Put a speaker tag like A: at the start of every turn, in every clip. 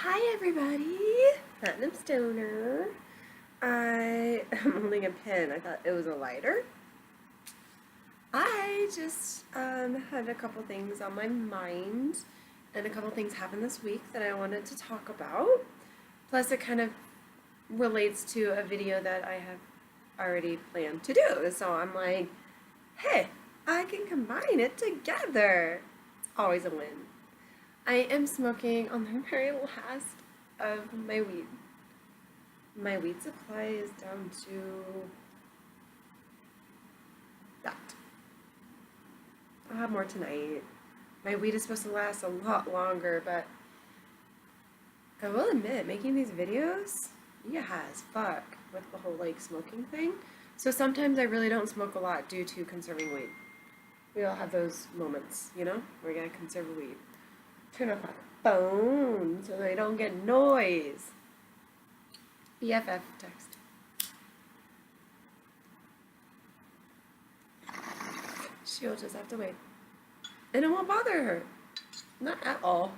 A: Hi everybody, Platinum Stoner. I am holding a pen. I thought it was a lighter. I just had a couple things on my mind, and a couple things happened this week that I wanted to talk about. Plus, it kind of relates to a video that I have already planned to do. So I'm like, hey, I can combine it together. It's always a win. I am smoking on the very last of my weed. My weed supply is down to that. I'll have more tonight. My weed is supposed to last a lot longer, but I will admit, making these videos, yeah, as fuck with the whole like smoking thing. So sometimes I really don't smoke a lot due to conserving weed. We all have those moments, you know? We're gonna conserve weed. Turn off my phone so they don't get noise. BFF text. She'll just have to wait. And it won't bother her. Not at all.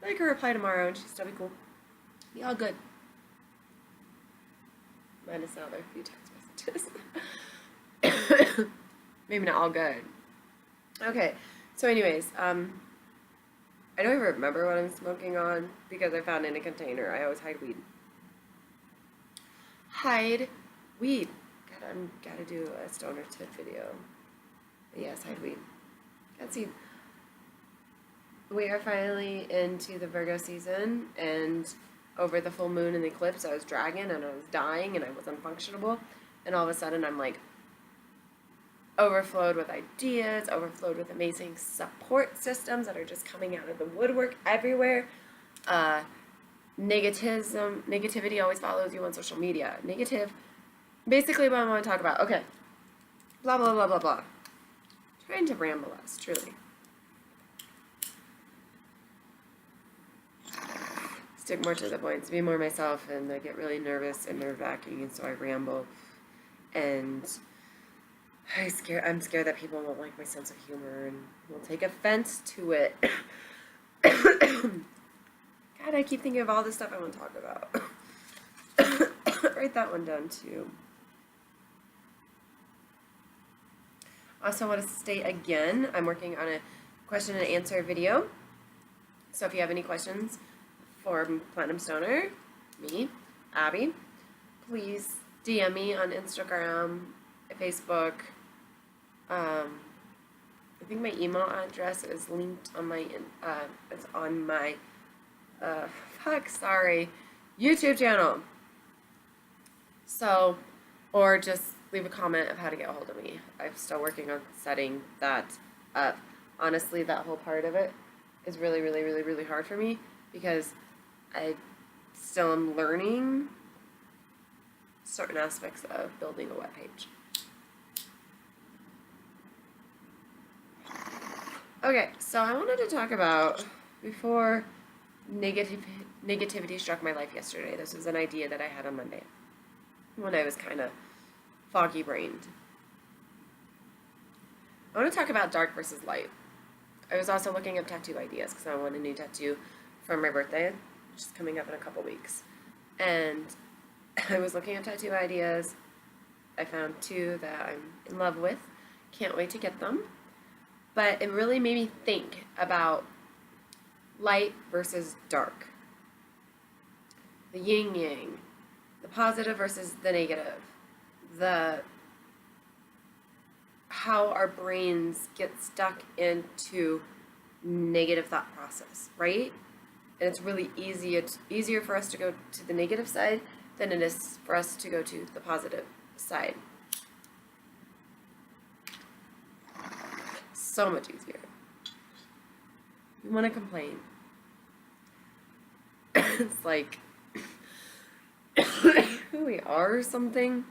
A: I can reply tomorrow and she'll still be cool. Be all good. Minus now there are a few text messages. Maybe not all good. Okay, so anyways, I don't even remember what I'm smoking on because I found it in a container. I always hide weed. Hide weed. God, I'm gotta do a stoner tip video. But yes, hide weed. Let's see. We are finally into the Virgo season, and over the full moon and the eclipse, I was dragging and I was dying and I was unfunctionable, and all of a sudden I'm like overflowed with ideas, overflowed with amazing support systems that are just coming out of the woodwork everywhere. Negativity always follows you on social media. Basically what I want to talk about. Okay. Blah, blah, blah, blah, blah. Trying to ramble us, truly. Stick more to the points, be more myself, and I get really nervous and nerve-wracking, and so I ramble. And I'm scared that people won't like my sense of humor and will take offense to it. God, I keep thinking of all this stuff I want to talk about. Write that one down too. Also want to state again, I'm working on a question and answer video. So if you have any questions for Platinum Stoner, me, Abby, please DM me on Instagram, Facebook. I think my email address is linked on my YouTube channel. So, or just leave a comment of how to get a hold of me. I'm still working on setting that up. Honestly, that whole part of it is really, really, really, really hard for me because I still am learning certain aspects of building a webpage. Okay, so I wanted to talk about, before negativity struck my life yesterday, this was an idea that I had on Monday when I was kind of foggy-brained. I want to talk about dark versus light. I was also looking up tattoo ideas because I want a new tattoo for my birthday, which is coming up in a couple weeks. And I was looking at tattoo ideas. I found two that I'm in love with. Can't wait to get them. But it really made me think about light versus dark. The yin-yang. The positive versus the negative. How our brains get stuck into negative thought process, right? And it's really easier for us to go to the negative side than it is for us to go to the positive side. So much easier. We want to complain. It's like who we are or something,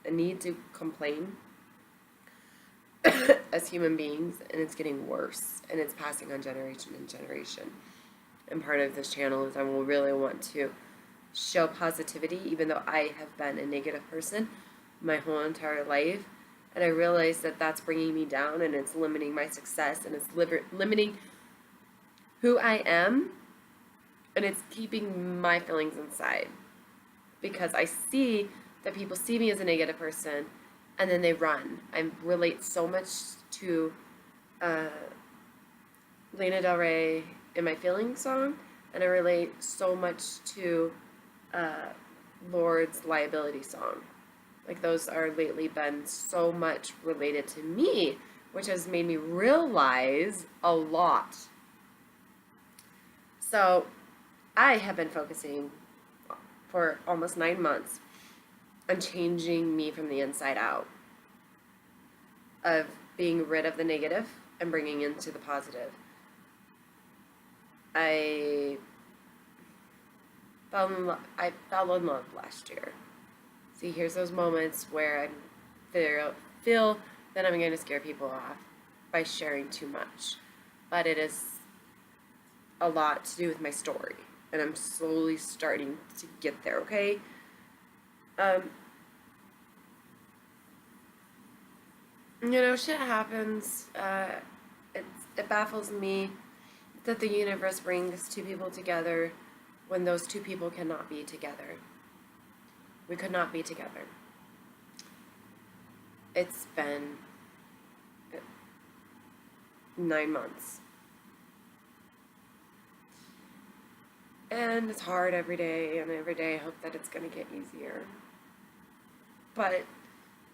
A: a need to complain as human beings, and it's getting worse, and it's passing on generation and generation. And part of this channel is I will really want to show positivity, even though I have been a negative person my whole entire life. And I realize that that's bringing me down, and it's limiting my success, and it's limiting who I am And it's keeping my feelings inside because I see that people see me as a negative person and then they run. I relate so much to uh, Lana Del Rey in my Feelings song, and I relate so much to uh, Lord's Liability song. Like, those are lately been so much related to me, which has made me realize a lot. So I have been focusing for almost 9 months on changing me from the inside out, of being rid of the negative and bringing into the positive. I fell in love last year. See, here's those moments where I feel that I'm going to scare people off by sharing too much. But it is a lot to do with my story, and I'm slowly starting to get there, okay? Shit happens. It baffles me that the universe brings two people together when those two people cannot be together. We could not be together. It's been 9 months. And it's hard every day, and every day I hope that it's going to get easier. But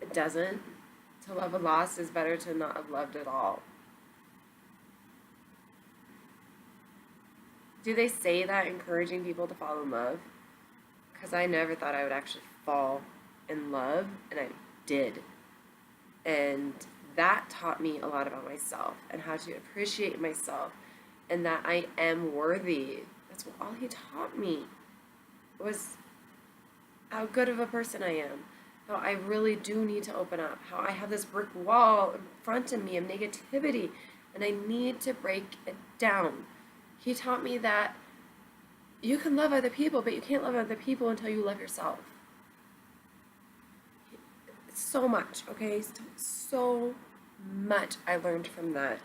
A: it doesn't. To love a loss is better to not have loved at all. Do they say that encouraging people to fall in love? Because I never thought I would actually fall in love, and I did. And that taught me a lot about myself and how to appreciate myself, and that I am worthy. That's all he taught me, was how good of a person I am, how I really do need to open up, how I have this brick wall in front of me of negativity, and I need to break it down. He taught me that you can love other people, but you can't love other people until you love yourself. So much, okay? So much I learned from that.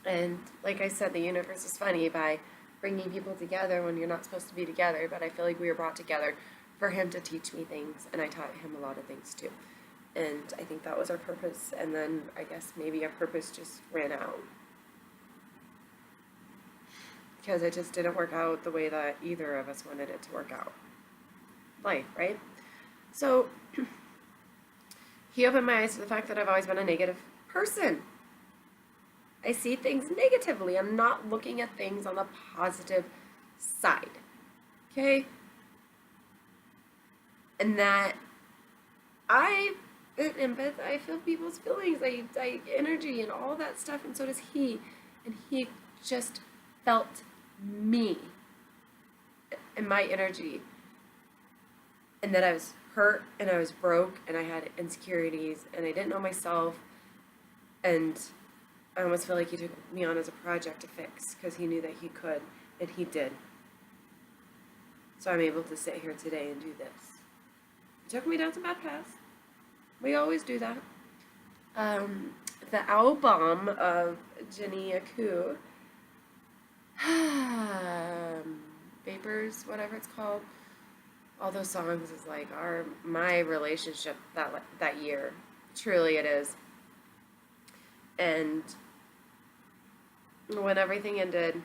A: And like I said, the universe is funny by bringing people together when you're not supposed to be together, but I feel like we were brought together for him to teach me things, and I taught him a lot of things too. And I think that was our purpose, and then I guess maybe our purpose just ran out. Because it just didn't work out the way that either of us wanted it to work out. Life, right? So, he opened my eyes to the fact that I've always been a negative person. I see things negatively. I'm not looking at things on the positive side. Okay? And that I feel people's feelings, I energy and all that stuff, and so does he. And he just felt me and my energy, and that I was hurt and I was broke and I had insecurities and I didn't know myself, and I almost feel like he took me on as a project to fix because he knew that he could, and he did. So I'm able to sit here today and do this. He took me down some bad paths. We always do that. The album of Jenny Aku, Vapors, whatever it's called, all those songs is like my relationship that year. Truly it is. And when everything ended,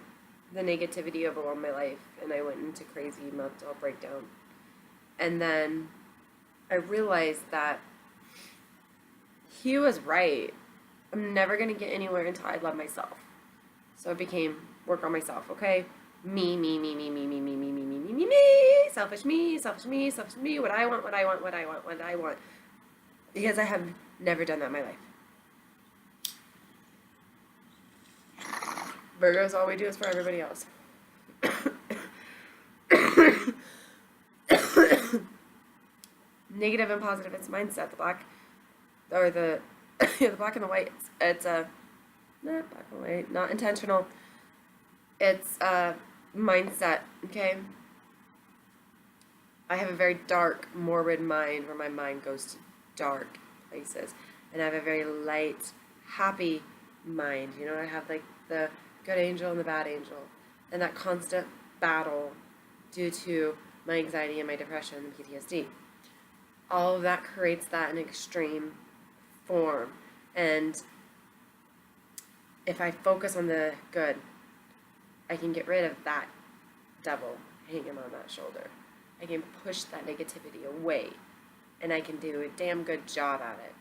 A: the negativity overwhelmed my life, and I went into crazy mental breakdown. And then I realized that he was right. I'm never going to get anywhere until I love myself. So it became work on myself, okay? Me. Selfish me, what I want. Because I have never done that in my life. Virgos, all we do is for everybody else. Negative and positive, it's mindset. The black, or the black and the white, it's not black and white, not intentional. It's mindset, okay? I have a very dark, morbid mind where my mind goes to dark places. And I have a very light, happy mind. I have like the good angel and the bad angel. and that constant battle due to my anxiety and my depression and PTSD. All of that creates that in extreme form. And if I focus on the good, I can get rid of that devil hanging on that shoulder. I can push that negativity away, and I can do a damn good job at it.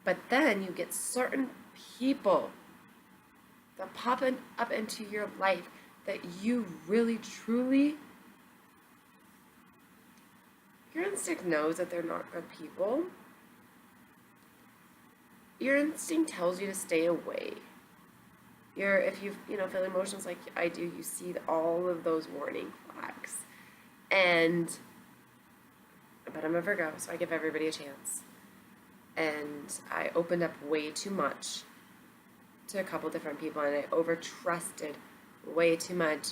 A: But then you get certain people that pop up into your life that you really, truly, your instinct knows that they're not good people. Your instinct tells you to stay away. If you feel emotions like I do, you see all of those warning flags. But I'm a Virgo, so I give everybody a chance. And I opened up way too much to a couple different people, and I over-trusted way too much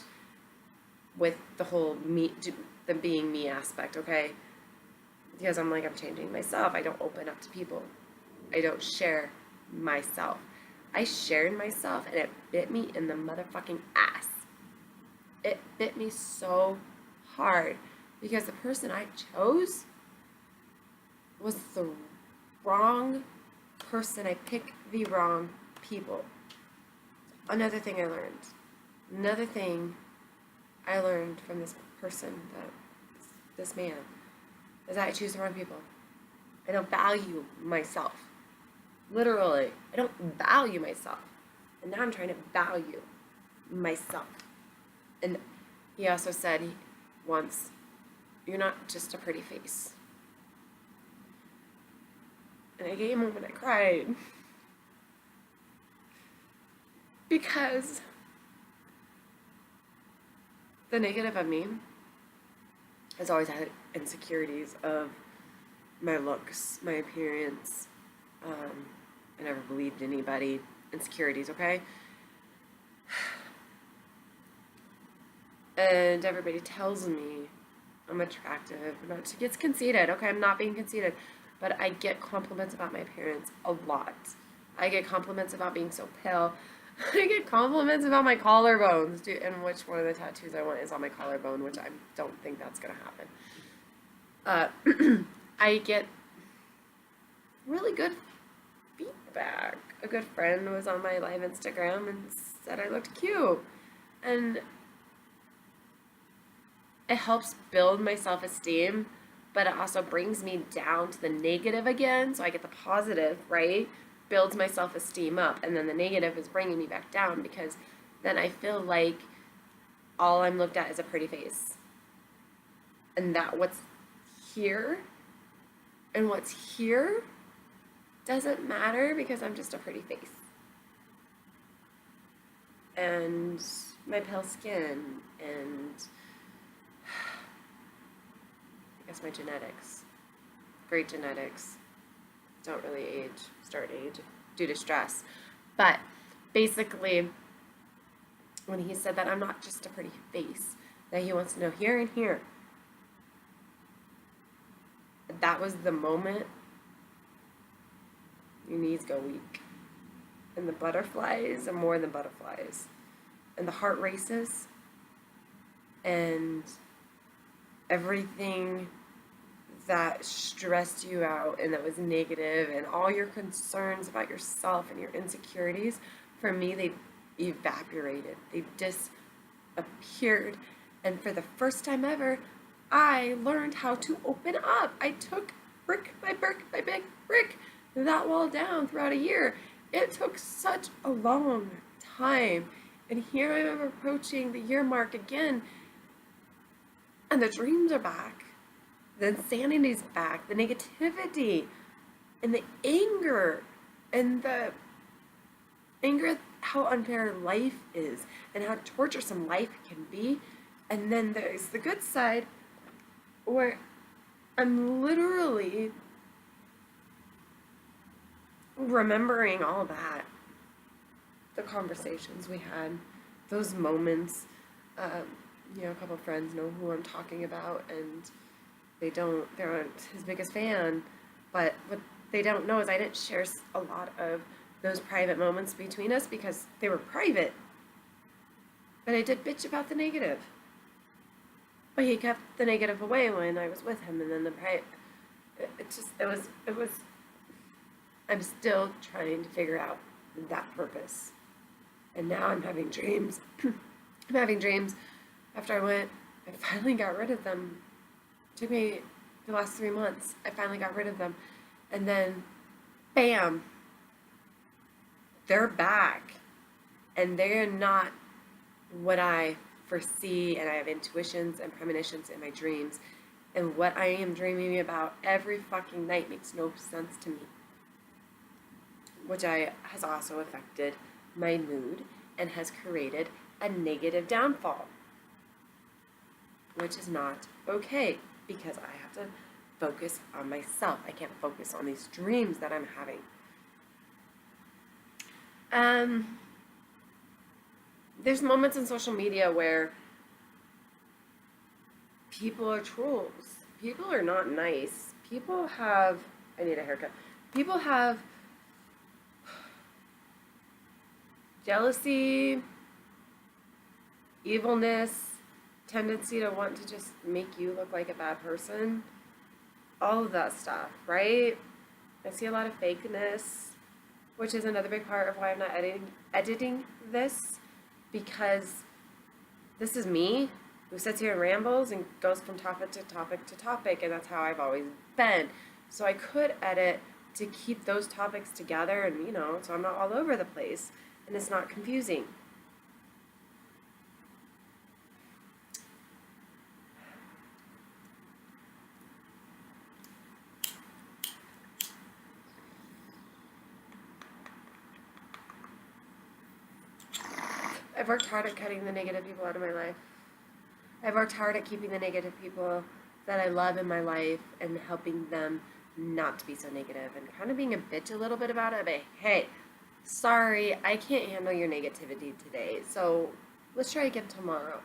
A: with the whole the being me aspect, okay? Because I'm changing myself. I don't open up to people. I don't share myself. I shared myself, and it bit me in the motherfucking ass. It bit me so hard because the person I chose was the wrong person. I picked the wrong people. Another thing I learned from this person, this man, is that I choose the wrong people. I don't value myself. Literally, I don't value myself. And now I'm trying to value myself. And he also said once, "You're not just a pretty face." And I came home and I cried. Because the negative of me has always had insecurities of my looks, my appearance. I never believed anybody. Insecurities, okay? And everybody tells me I'm attractive. It's conceited, okay? I'm not being conceited. But I get compliments about my appearance a lot. I get compliments about being so pale. I get compliments about my collarbones, and which one of the tattoos I want is on my collarbone, which I don't think that's going to happen. I get really good feedback. A good friend was on my live Instagram and said I looked cute. And it helps build my self-esteem, but it also brings me down to the negative again. So I get the positive, right? Builds my self-esteem up, and then the negative is bringing me back down, because then I feel like all I'm looked at is a pretty face, and that what's here and what's here doesn't matter because I'm just a pretty face. And my pale skin, and I guess my genetics, great genetics, don't really start age due to stress. But basically, when he said that I'm not just a pretty face, that he wants to know here and here, that was the moment your knees go weak. And the butterflies are more than butterflies. And the heart races. And everything that stressed you out and that was negative, and all your concerns about yourself and your insecurities, for me, they evaporated. They disappeared. And for the first time ever, I learned how to open up. I took brick by big brick that wall down throughout a year. It took such a long time. And here I am approaching the year mark again. And the dreams are back. The insanity's back. The negativity. And the anger. And the anger at how unfair life is. And how torturesome life can be. And then there's the good side, where I'm literally remembering all that. The conversations we had, those moments. A couple of friends know who I'm talking about, and they aren't his biggest fan. But what they don't know is I didn't share a lot of those private moments between us because they were private. But I did bitch about the negative. But he kept the negative away when I was with him, and then it was, I'm still trying to figure out that purpose. And now I'm having dreams. I'm having dreams after I finally got rid of them. It took me the last 3 months. I finally got rid of them. And then, bam, they're back. And they're not what I foresee, and I have intuitions and premonitions in my dreams. And what I am dreaming about every fucking night makes no sense to me. Which has also affected my mood and has created a negative downfall. Which is not okay, because I have to focus on myself. I can't focus on these dreams that I'm having. There's moments in social media where people are trolls. People are not nice. I need a haircut. People have jealousy, evilness, tendency to want to just make you look like a bad person. All of that stuff, right? I see a lot of fakeness, which is another big part of why I'm not editing this, because this is me who sits here and rambles and goes from topic to topic to topic, and that's how I've always been. So I could edit to keep those topics together, and so I'm not all over the place and it's not confusing. I've worked hard at cutting the negative people out of my life. I've worked hard at keeping the negative people that I love in my life and helping them not to be so negative, and kind of being a bitch a little bit about it, but hey, sorry, I can't handle your negativity today, so let's try again tomorrow.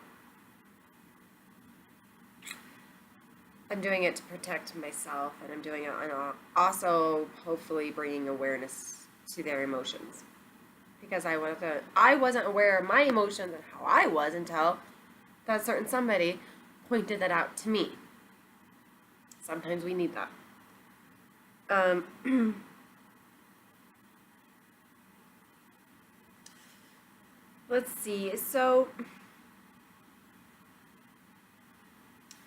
A: I'm doing it to protect myself, and I'm doing it on also hopefully bringing awareness to their emotions. Because I wasn't aware of my emotions and how I was until that certain somebody pointed that out to me. Sometimes we need that. Let's see. So,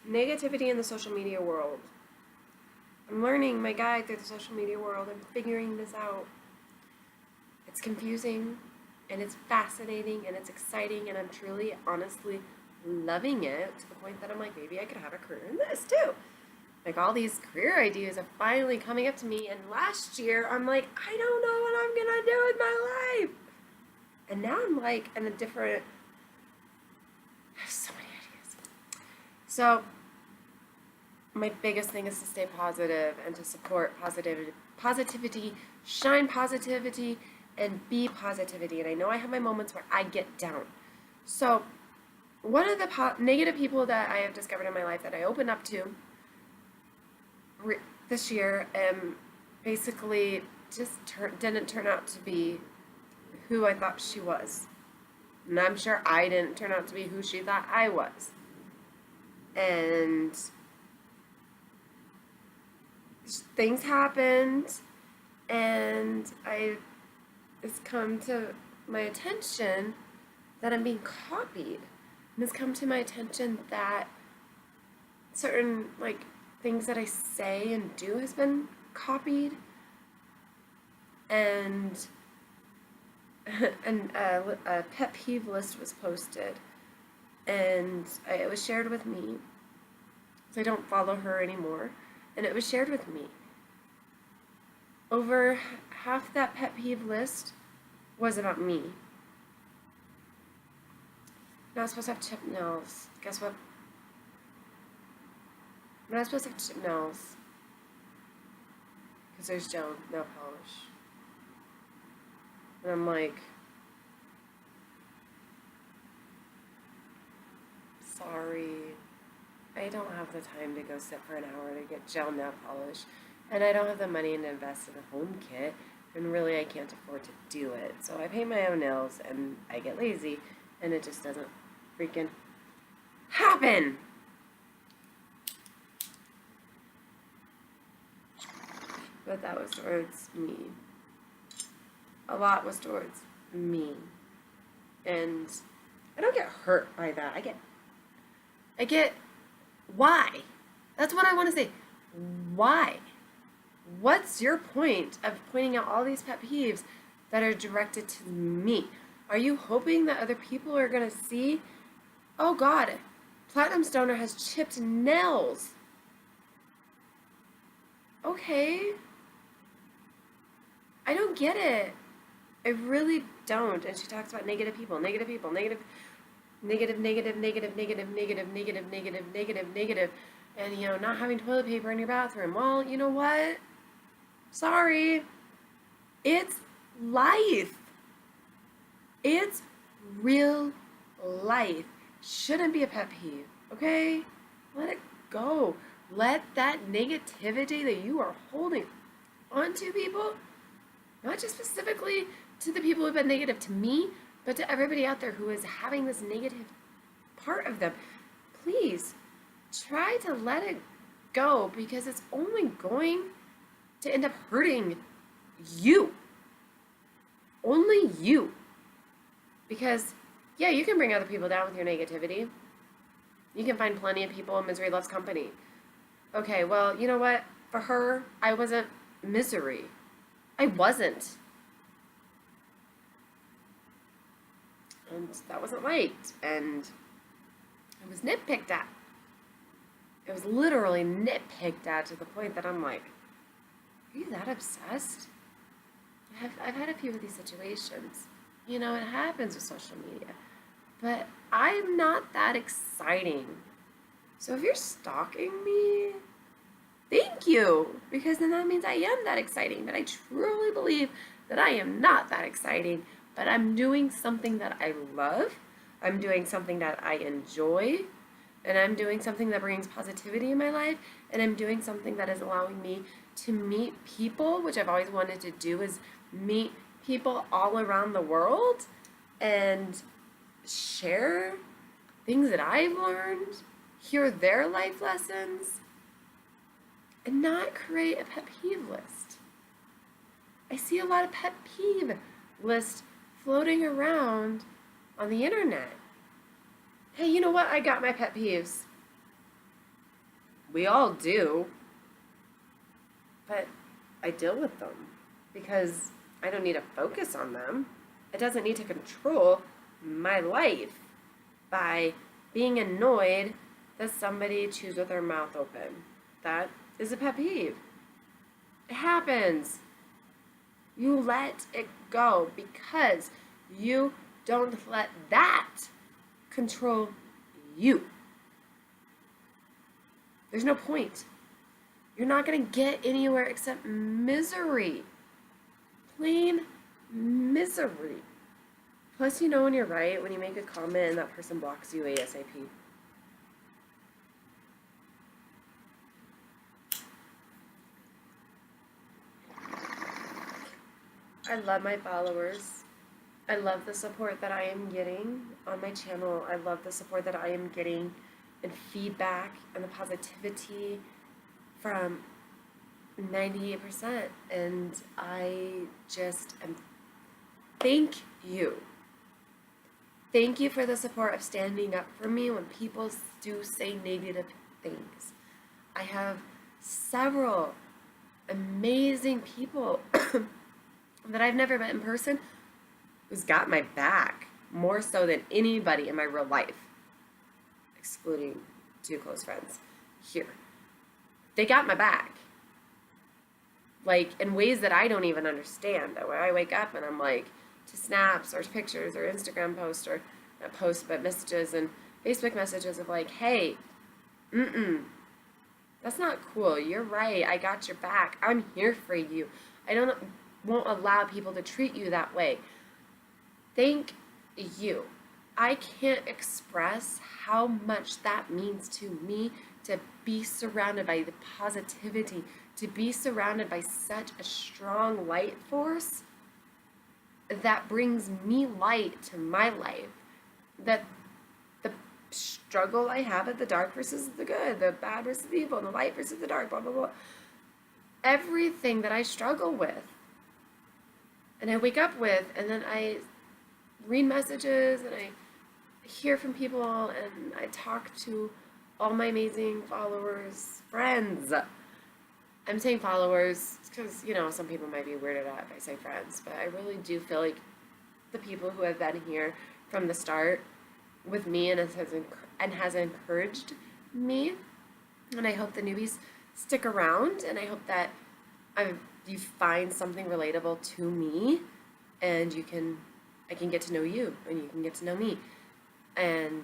A: negativity in the social media world. I'm learning my guide through the social media world and figuring this out. It's confusing, and it's fascinating, and it's exciting, and I'm truly, honestly loving it to the point that I'm like, maybe I could have a career in this too. Like, all these career ideas are finally coming up to me, and last year I'm like, I don't know what I'm gonna do with my life. And now I'm like in a different, I have so many ideas. So my biggest thing is to stay positive and to support positivity, shine positivity, and be positivity. And I know I have my moments where I get down. So one of the negative people that I have discovered in my life that I opened up to this year, basically just didn't turn out to be who I thought she was. And I'm sure I didn't turn out to be who she thought I was. And things happened, and it's come to my attention that I'm being copied. And it's come to my attention that certain, things that I say and do has been copied. And a pet peeve list was posted, and it was shared with me. So I don't follow her anymore, and it was shared with me. Over half that pet peeve list was about me. I'm not supposed to have chip nails. Guess what? I'm not supposed to have chip nails because there's gel nail polish. And I'm like, sorry, I don't have the time to go sit for an hour to get gel nail polish, and I don't have the money to invest in a home kit, and really I can't afford to do it. So I paint my own nails, and I get lazy, and it just doesn't freaking happen. But that was towards me. A lot was towards me. And I don't get hurt by that. I get why? That's what I want to say. Why? What's your point of pointing out all these pet peeves that are directed to me? Are you hoping that other people are going to see, oh God, Platinum Stoner has chipped nails? Okay. I don't get it. I really don't. And she talks about negative people, negative people, negative, negative, negative, negative, negative, negative, negative, negative, negative, negative, and, you know, not having toilet paper in your bathroom. Well, you know what? Sorry. It's life. It's real life. Shouldn't be a pet peeve, okay? Let it go. Let that negativity that you are holding onto people, not just specifically to the people who have been negative to me, but to everybody out there who is having this negative part of them, please try to let it go, because it's only going to end up hurting you. Only you. Because, yeah, you can bring other people down with your negativity. You can find plenty of people. Misery loves company. Okay, well, you know what? For her, I wasn't misery. I wasn't. And that wasn't liked. And it was nitpicked at. It was literally nitpicked at to the point that I'm like, are you that obsessed? I've had a few of these situations. You know, it happens with social media. But I'm not that exciting. So if you're stalking me, thank you. Because then that means I am that exciting. But I truly believe that I am not that exciting. But I'm doing something that I love. I'm doing something that I enjoy. And I'm doing something that brings positivity in my life. And I'm doing something that is allowing me to meet people, which I've always wanted to do, is meet people all around the world and share things that I've learned, hear their life lessons, and not create a pet peeve list. I see a lot of pet peeve lists floating around on the internet. Hey, you know what? I got my pet peeves. We all do. But I deal with them because I don't need to focus on them. It doesn't need to control my life by being annoyed that somebody chews with their mouth open. That is a pet peeve. It happens. You let it go because you don't let that control you. There's no point. You're not going to get anywhere except misery. Plain misery. Plus, you know when you're right when you make a comment and that person blocks you ASAP. I love my followers. I love the support that I am getting on my channel. I love the support that I am getting and feedback and the positivity from 98%. And I just am, thank you. Thank you for the support of standing up for me when people do say negative things. I have several amazing people that I've never met in person who's got my back more so than anybody in my real life, excluding 2 close friends here. They got my back, like in ways that I don't even understand. That when I wake up and I'm like, to snaps or pictures or Instagram posts, or not posts but messages and Facebook messages of like, hey, that's not cool. You're right. I got your back. I'm here for you. Won't allow people to treat you that way. Thank you. I can't express how much that means to me to be surrounded by the positivity, to be surrounded by such a strong light force that brings me light to my life, that the struggle I have at the dark versus the good, the bad versus the evil, and the light versus the dark, blah, blah, blah. Everything that I struggle with and I wake up with, and then I read messages and I hear from people and I talk to all my amazing followers, friends. I'm saying followers because, you know, some people might be weirded out if I say friends, but I really do feel like the people who have been here from the start with me and has encouraged me, and I hope the newbies stick around, and I hope that you find something relatable to me, and I can get to know you, and you can get to know me, and,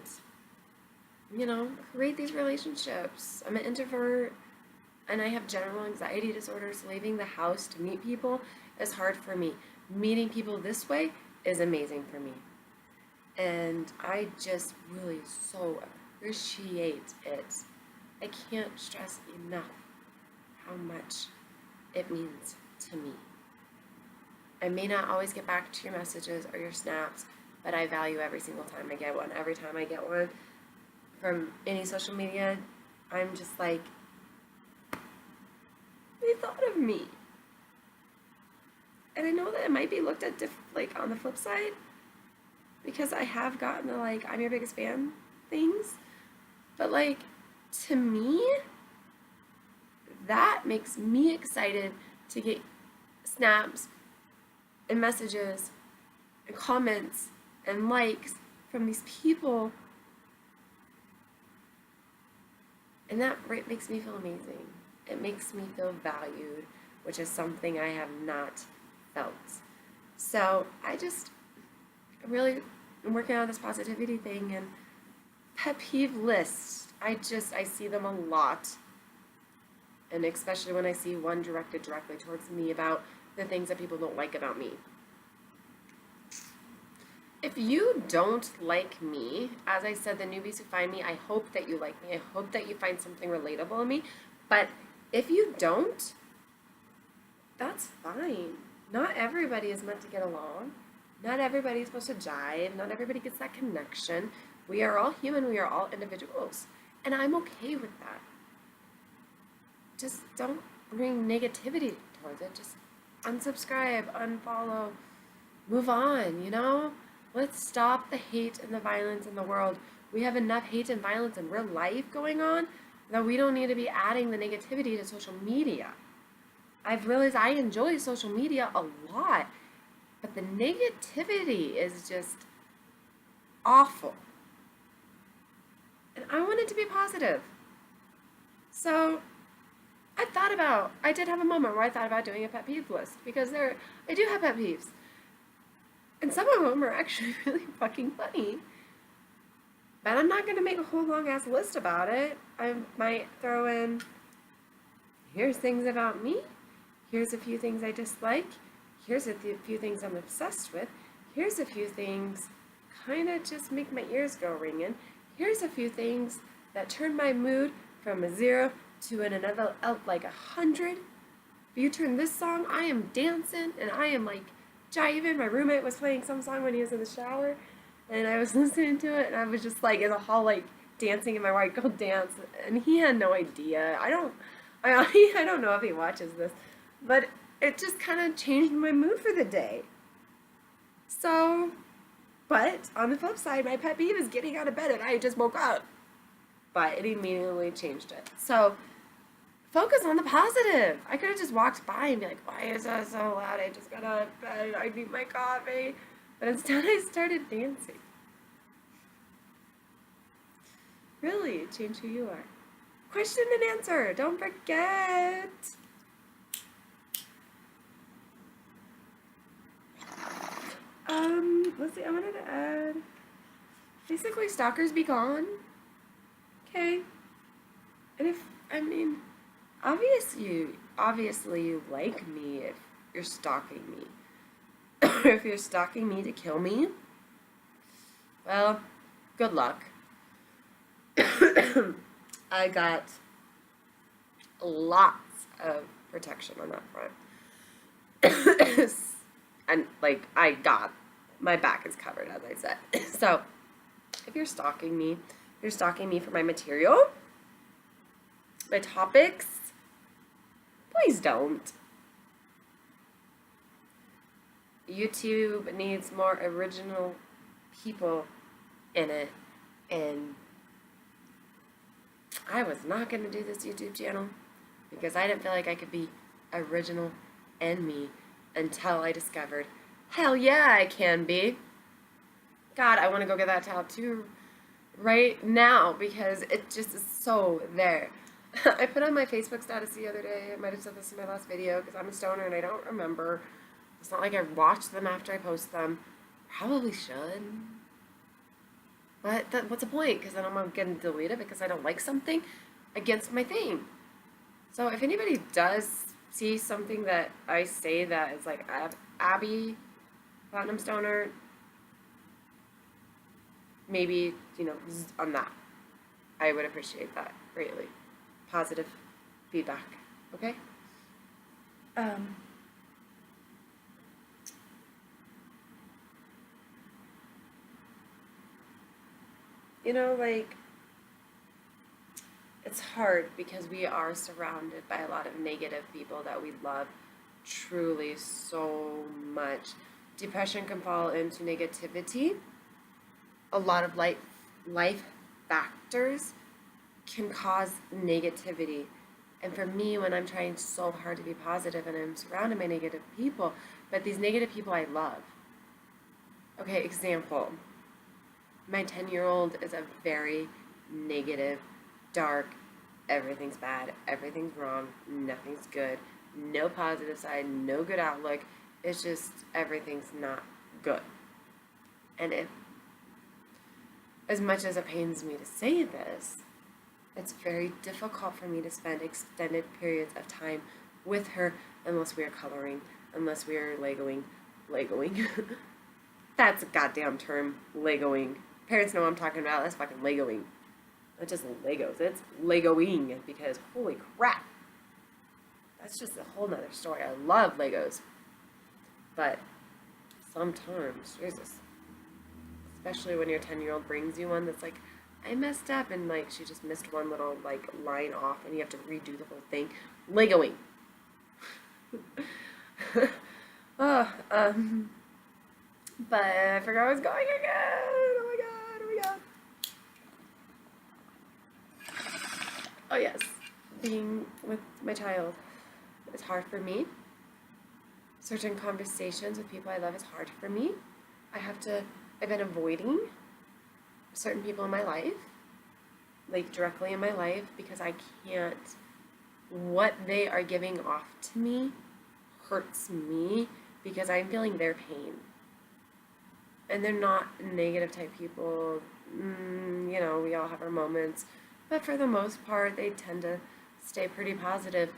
A: you know, create these relationships. I'm an introvert, and I have general anxiety disorders. Leaving the house to meet people is hard for me. Meeting people this way is amazing for me. And I just really so appreciate it. I can't stress enough how much it means to me. I may not always get back to your messages or your snaps, but I value every single time I get one. Every time I get one from any social media, I'm just like, they thought of me. And I know that it might be looked at like on the flip side, because I have gotten the like, I'm your biggest fan things, but like, to me, that makes me excited to get snaps and messages and comments and likes from these people, and that makes me feel amazing. It makes me feel valued, which is something I have not felt. So I really am working on this positivity thing, and pet peeve lists. I see them a lot, and especially when I see one directed directly towards me about the things that people don't like about me. If you don't like me, as I said, the newbies who find me, I hope that you like me. I hope that you find something relatable in me. But if you don't, that's fine. Not everybody is meant to get along. Not everybody is supposed to jive. Not everybody gets that connection. We are all human. We are all individuals. And I'm okay with that. Just don't bring negativity towards it. Just unsubscribe, unfollow, move on, you know? Let's stop the hate and the violence in the world. We have enough hate and violence in real life going on that we don't need to be adding the negativity to social media. I've realized I enjoy social media a lot, but the negativity is just awful. And I want it to be positive. So I did have a moment where I thought about doing a pet peeve list, because I do have pet peeves. And some of them are actually really fucking funny. But I'm not going to make a whole long ass list about it. I might throw in, here's things about me. Here's a few things I dislike. Here's a few things I'm obsessed with. Here's a few things kind of just make my ears go ringing. Here's a few things that turn my mood from a 0 to another, like 100. If you turn this song, I am dancing and I am like jiving. My roommate was playing some song when he was in the shower, and I was listening to it, and I was just like in the hall, like dancing in my white girl dance, and he had no idea. I don't know if he watches this, but it just kind of changed my mood for the day. So, but on the flip side, my pet peeve is getting out of bed and I just woke up, but it immediately changed it. So focus on the positive. I could have just walked by and be like, why is that so loud? I just got out of bed. I need my coffee. But instead I started dancing. Really, change who you are. Question and answer. Don't forget. Let's see, I wanted to add, basically, stalkers be gone. Okay. And obviously you like me if you're stalking me. Or if you're stalking me to kill me, well, good luck. I got lots of protection on that front. And, my back is covered, as I said. So, if you're stalking me, you're stalking me for my material, my topics, please don't. YouTube needs more original people in it, and I was not going to do this YouTube channel because I didn't feel like I could be original and me until I discovered, hell yeah, I can be. God, I want to go get that tattoo right now because it just is so there. I put on my Facebook status the other day. I might have said this in my last video because I'm a stoner and I don't remember. It's not like I watch them after I post them. Probably should. But what's the point? Because then I'm going to delete it because I don't like something against my thing. So if anybody does see something that I say that is like Abby, Platinum Stoner, maybe, on that. I would appreciate that greatly. Positive feedback. Okay? It's hard because we are surrounded by a lot of negative people that we love truly so much. Depression can fall into negativity. A lot of life factors can cause negativity. And for me, when I'm trying so hard to be positive and I'm surrounded by negative people, but these negative people I love. Okay, example. My 10-year-old is a very negative, dark, everything's bad, everything's wrong, nothing's good, no positive side, no good outlook. It's just everything's not good. And as much as it pains me to say this, it's very difficult for me to spend extended periods of time with her unless we are coloring, unless we are Legoing. That's a goddamn term, Legoing. Parents know what I'm talking about. That's fucking Legoing. Not just Legos, it's Legoing, because holy crap. That's just a whole nother story. I love Legos. But sometimes, Jesus, especially when your 10-year-old brings you one that's like, I messed up, and like she just missed one little like line off and you have to redo the whole thing. Legoing. But I forgot where I was going again. Oh my god. Oh yes. Being with my child is hard for me. Certain conversations with people I love is hard for me. I've been avoiding certain people in my life, like directly in my life, because I can't, what they are giving off to me hurts me because I'm feeling their pain. And they're not negative type people. We all have our moments, but for the most part, they tend to stay pretty positive.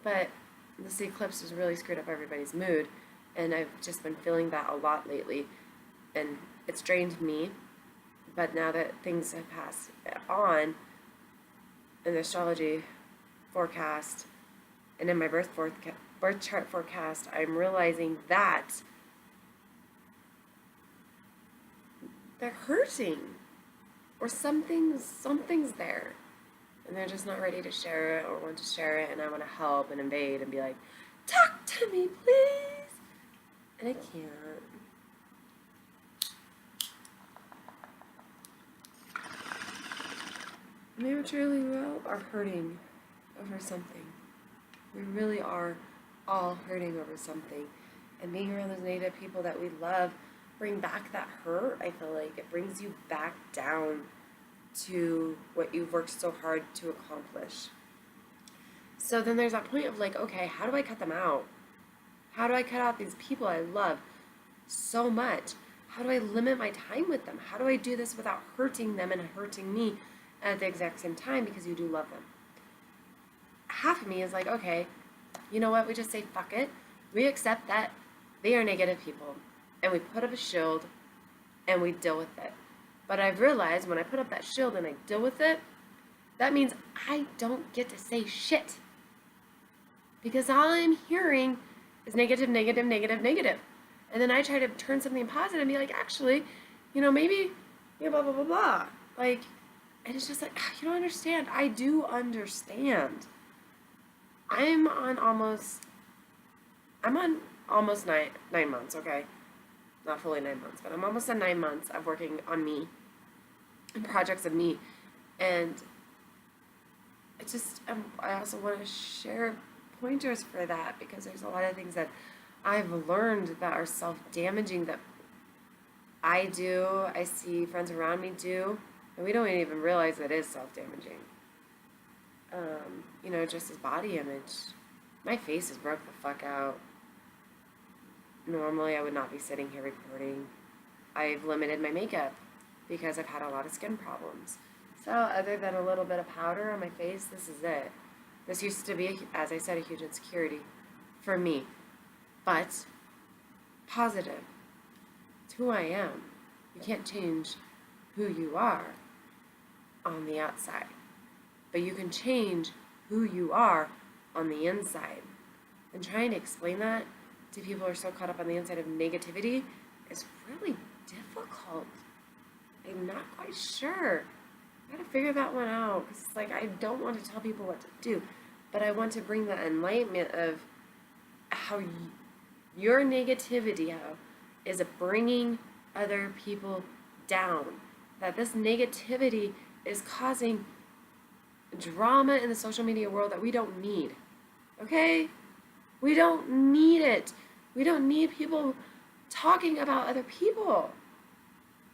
A: But this eclipse has really screwed up everybody's mood, and I've just been feeling that a lot lately, and it's drained me. But now that things have passed on in the astrology forecast and in my birth chart forecast, I'm realizing that they're hurting, or something's there, and they're just not ready to share it or want to share it, and I want to help and invade and be like, talk to me, please, and I can't. And they truly are hurting over something. We really are all hurting over something. And being around those negative people that we love bring back that hurt. I feel like it brings you back down to what you've worked so hard to accomplish. So then there's that point of like, okay, how do I cut them out? How do I cut out these people I love so much? How do I limit my time with them? How do I do this without hurting them and hurting me at the exact same time, because you do love them? Half of me is like, okay, you know what? We just say, fuck it. We accept that they are negative people, and we put up a shield, and we deal with it. But I've realized when I put up that shield and I deal with it, that means I don't get to say shit. Because all I'm hearing is negative. And then I try to turn something positive and be like, actually, maybe, blah, blah, blah, blah. Like, And it's just like, you don't understand. I do understand. I'm on almost 9 months, okay? Not fully 9 months, but I'm almost at 9 months of working on me and projects of me. And it's just, I also want to share pointers for that, because there's a lot of things that I've learned that are self-damaging that I do, I see friends around me do, and we don't even realize that it is self-damaging. Just as body image. My face is broke the fuck out. Normally I would not be sitting here recording. I've limited my makeup because I've had a lot of skin problems. So other than a little bit of powder on my face, this is it. This used to be, as I said, a huge insecurity for me. But positive. It's who I am. You can't change who you are on the outside. But you can change who you are on the inside. And trying to explain that to people who are so caught up on the inside of negativity is really difficult. I'm not quite sure. I gotta figure that one out. Because it's like, I don't want to tell people what to do. But I want to bring the enlightenment of how your negativity is bringing other people down. That this negativity is causing drama in the social media world that we don't need. Okay? We don't need it. We don't need people talking about other people.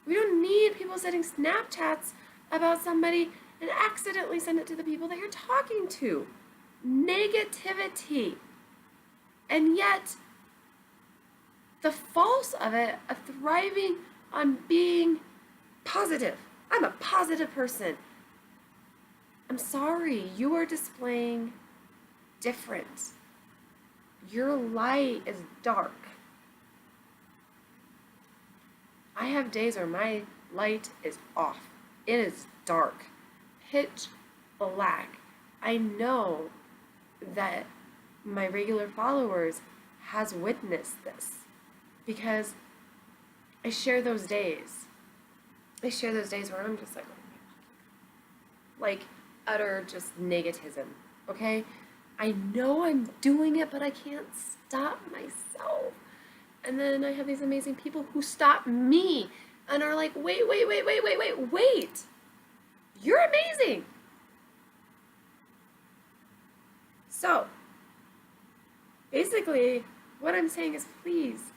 A: We don't need people sending Snapchats about somebody and accidentally send it to the people that you're talking to. Negativity. And yet, the false of it, of thriving on being positive. I'm a positive person. I'm sorry, you are displaying different. Your light is dark. I have days where my light is off. It is dark. Pitch black. I know that my regular followers has witnessed this because I share those days. I share those days where I'm just like utter just negativism, okay? I know I'm doing it, but I can't stop myself. And then I have these amazing people who stop me and are like, wait. You're amazing. So, basically, what I'm saying is, please,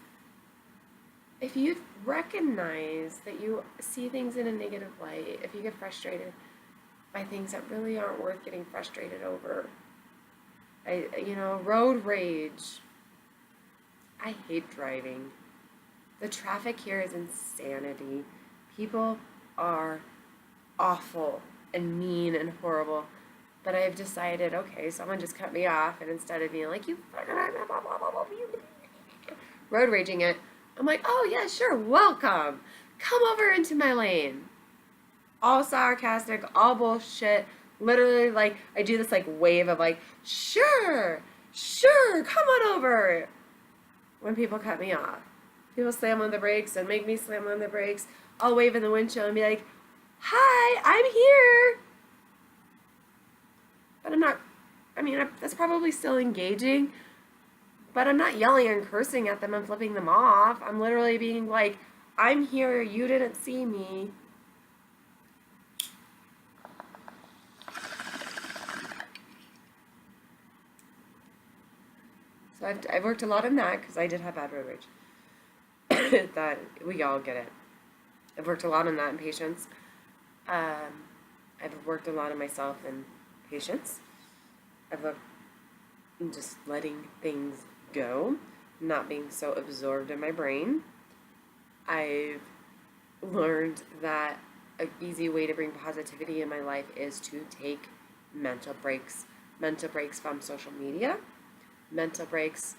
A: if you recognize that you see things in a negative light, if you get frustrated by things that really aren't worth getting frustrated over, road rage. I hate driving. The traffic here is insanity. People are awful and mean and horrible. But I've decided, okay, someone just cut me off, and instead of being like, you road raging it, I'm like, oh yeah, sure, welcome. Come over into my lane. All sarcastic, all bullshit. Literally, like, I do this, like, wave of, like, sure, come on over. When people cut me off. People slam on the brakes and make me slam on the brakes. I'll wave in the windshield and be like, hi, I'm here. But I'm not, that's probably still engaging, but I'm not yelling and cursing at them and flipping them off. I'm literally being like, I'm here, you didn't see me. So I've worked a lot on that because I did have bad road rage. That we all get it. I've worked a lot on that in patience. I've worked a lot on myself and patience. I've worked in just letting things go, not being so absorbed in my brain. I've learned that an easy way to bring positivity in my life is to take mental breaks from social media. Mental breaks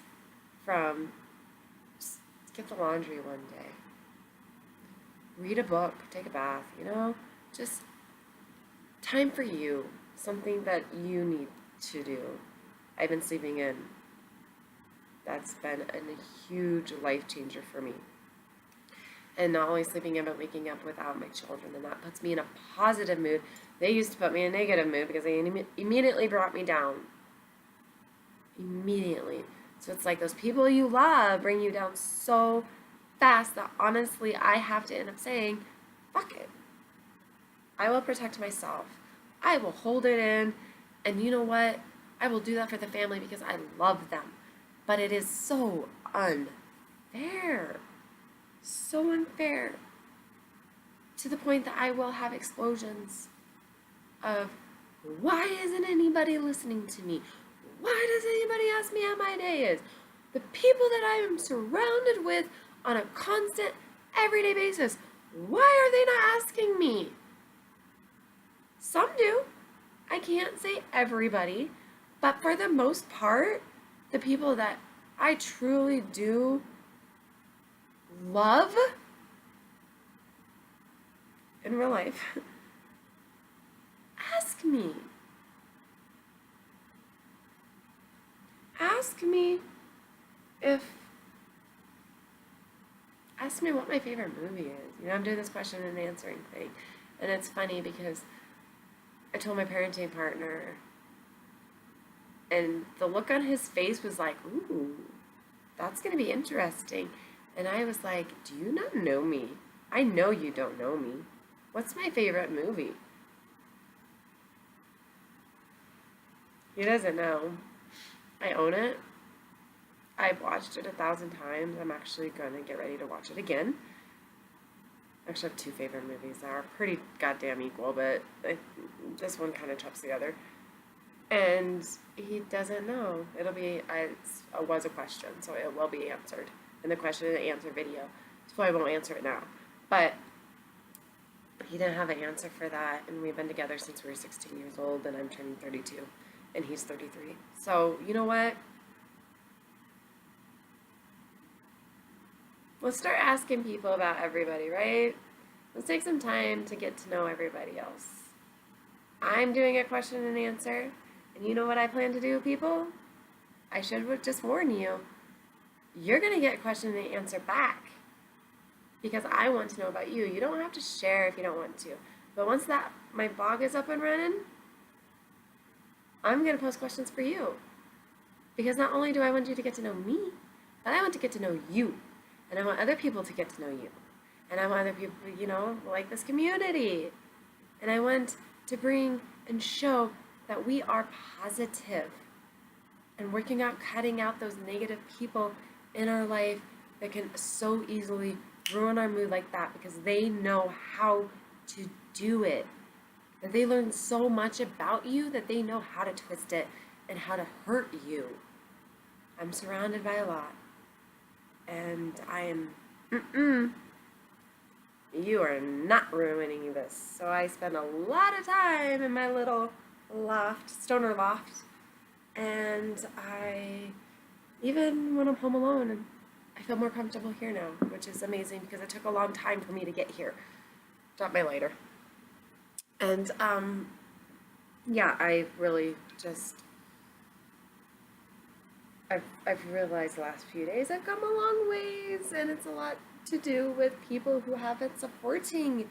A: from skip the laundry one day, read a book, take a bath, just time for you, something that you need to do. I've been sleeping in. That's been a huge life changer for me. And not only sleeping in, but waking up without my children, and that puts me in a positive mood They used to put me in a negative mood because they immediately brought me down. Immediately. So it's like those people you love bring you down so fast that honestly I have to end up saying, fuck it. I will protect myself. I will hold it in. And you know what? I will do that for the family because I love them. But it is so unfair. So unfair. To the point that I will have explosions of, why isn't anybody listening to me? Why does anybody ask me how my day is? The people that I am surrounded with on a constant, everyday basis, why are they not asking me? Some do. I can't say everybody, but for the most part, the people that I truly do love in real life, ask me. Ask me what my favorite movie is. You know, I'm doing this question and answering thing. And it's funny because I told my parenting partner, and the look on his face was like, ooh, that's going to be interesting. And I was like, do you not know me? I know you don't know me. What's my favorite movie? He doesn't know. I own it. I've watched it 1,000 times. I'm actually going to get ready to watch it again. I actually have two favorite movies that are pretty goddamn equal, but this one kind of trumps the other. And he doesn't know. It was a question, so it will be answered in the question and answer video. So I won't answer it now. But he didn't have an answer for that, and we've been together since we were 16 years old, and I'm turning 32, and he's 33. So, you know what? Let's start asking people about everybody, right? Let's take some time to get to know everybody else. I'm doing a question and answer, and you know what I plan to do, people? I should just warn you. You're going to get a question and answer back because I want to know about you. You don't have to share if you don't want to. But once my blog is up and running, I'm going to post questions for you. Because not only do I want you to get to know me, but I want to get to know you. And I want other people to get to know you. And I want other people, like this community. And I want to bring and show that we are positive and working out, cutting out those negative people in our life that can so easily ruin our mood like that because they know how to do it. That they learn so much about you that they know how to twist it and how to hurt you. I'm surrounded by a lot. And I am, you are not ruining this. So I spend a lot of time in my little stoner loft. And even when I'm home alone, and I feel more comfortable here now, which is amazing because it took a long time for me to get here. Drop my lighter. And, yeah, I really just, I've realized the last few days I've come a long ways, and it's a lot to do with people who have been supporting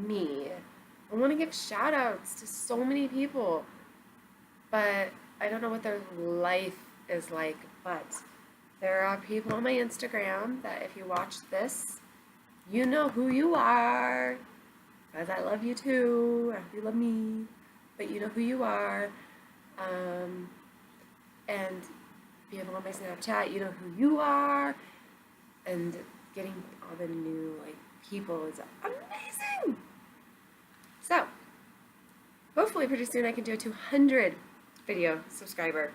A: me. I want to give shout outs to so many people, but I don't know what their life is like, but there are people on my Instagram that if you watch this, you know who you are, because I love you too. I hope you love me, but you know who you are. And people on my Snapchat, you know who you are. And getting all the new people is amazing. So hopefully pretty soon I can do a 200 video subscriber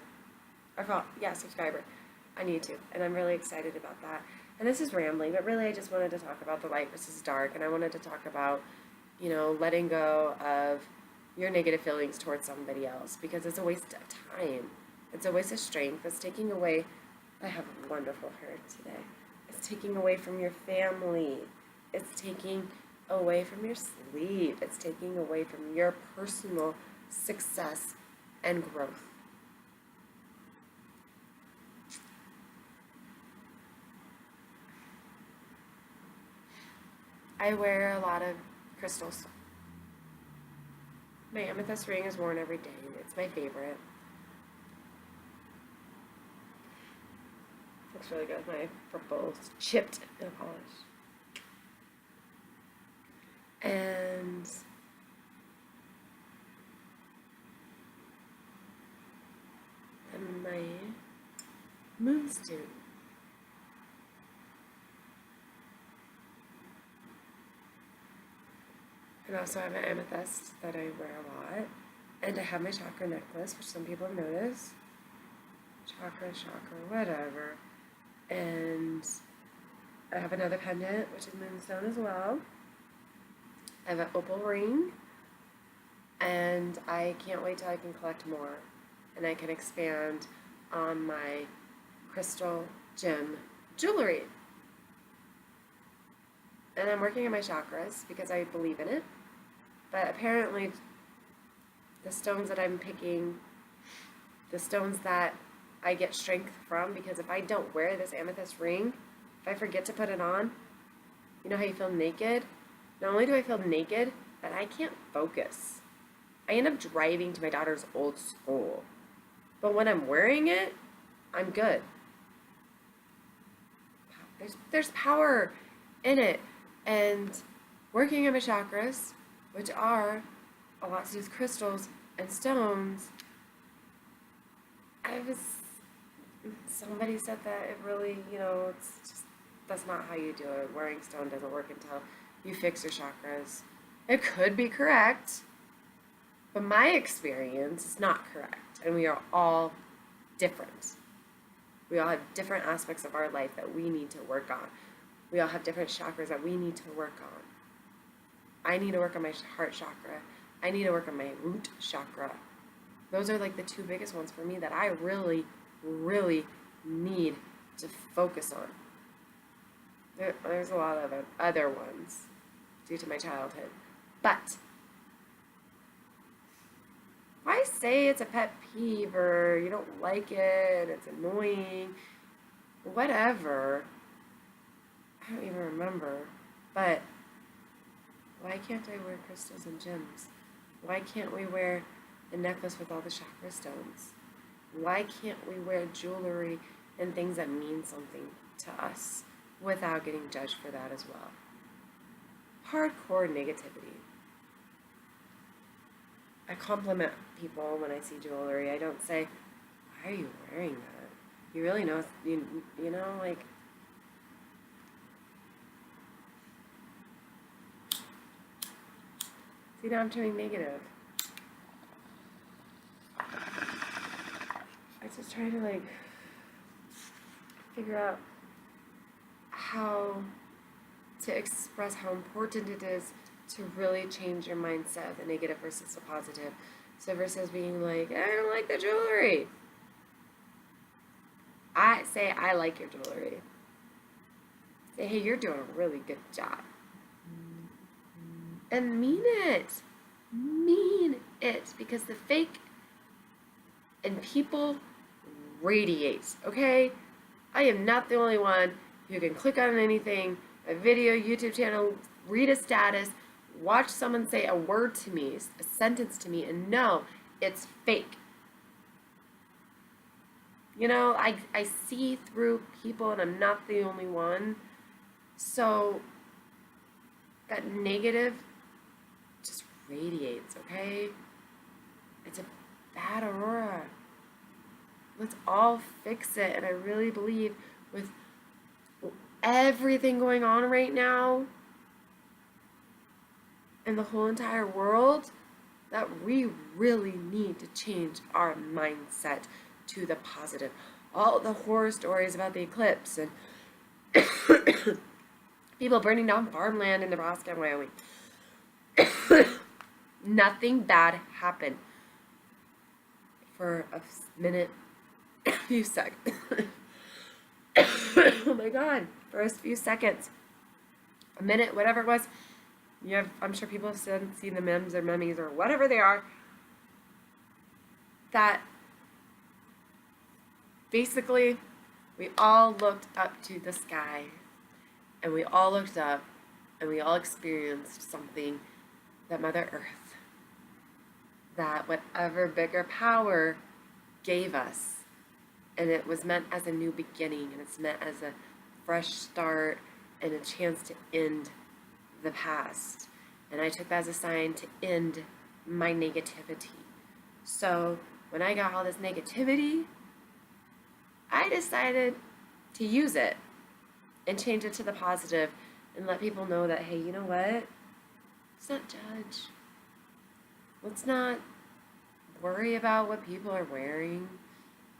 A: on YouTube, and I'm really excited about that. And this is rambling, but really I just wanted to talk about the light versus dark, and I wanted to talk about, letting go of your negative feelings towards somebody else, because it's a waste of time. It's a waste of strength. It's taking away, I have a wonderful hair today. It's taking away from your family. It's taking away from your sleep. It's taking away from your personal success and growth. I wear a lot of crystals. My amethyst ring is worn every day. It's my favorite. Looks really good with my purple chipped nail polish. And my moonstone. And also I have an amethyst that I wear a lot. And I have my chakra necklace, which some people have noticed. Chakra, whatever. And I have another pendant, which is moonstone as well. I have an opal ring. And I can't wait till I can collect more. And I can expand on my crystal gem jewelry. And I'm working on my chakras because I believe in it. But apparently the stones that I'm picking, the stones that I get strength from, because if I don't wear this amethyst ring, if I forget to put it on, you know how you feel naked? Not only do I feel naked, but I can't focus. I end up driving to my daughter's old school. But when I'm wearing it, I'm good. There's power in it. And working on my chakras, which are a lot to do with crystals and stones, somebody said that it really, it's just, that's not how you do it. Wearing stone doesn't work until you fix your chakras. It could be correct, but my experience is not correct. And we are all different. We all have different aspects of our life that we need to work on. We all have different chakras that we need to work on. I need to work on my heart chakra. I need to work on my root chakra. Those are like the two biggest ones for me that I really, really need to focus on. There's a lot of other ones due to my childhood. But why say it's a pet peeve or you don't like it, it's annoying, whatever. I don't even remember. But why can't I wear crystals and gems? Why can't we wear a necklace with all the chakra stones? Why can't we wear jewelry and things that mean something to us without getting judged for that as well? Hardcore negativity. I compliment people when I see jewelry. I don't say, why are you wearing that? You really know, you know, like, see, now I'm turning negative. I just try to, like, figure out how to express how important it is to really change your mindset, the negative versus the positive. So versus being like, I don't like the jewelry, I say, I like your jewelry. Say, hey, you're doing a really good job. And mean it. Mean it. Because the fake and people radiates, okay? I am not the only one who can click on anything, a video, YouTube channel, read a status, watch someone say a word to me, a sentence to me, and know it's fake. You know, I see through people, and I'm not the only one. So that negative just radiates, okay? It's a bad aurora. Let's all fix it. And I really believe with everything going on right now in the whole entire world, that we really need to change our mindset to the positive. All the horror stories about the eclipse and people burning down farmland in Nebraska and Wyoming. Nothing bad happened for a minute, a few seconds. Oh my God, for a few seconds, a minute, whatever it was. I'm sure people have seen the memes or memes or whatever they are, that basically we all looked up to the sky and we all looked up and we all experienced something that Mother Earth that whatever bigger power gave us, and it was meant as a new beginning, and it's meant as a fresh start and a chance to end the past. And I took that as a sign to end my negativity. So when I got all this negativity, I decided to use it and change it to the positive and let people know that, hey, you know what? Let's not judge. Let's not worry about what people are wearing.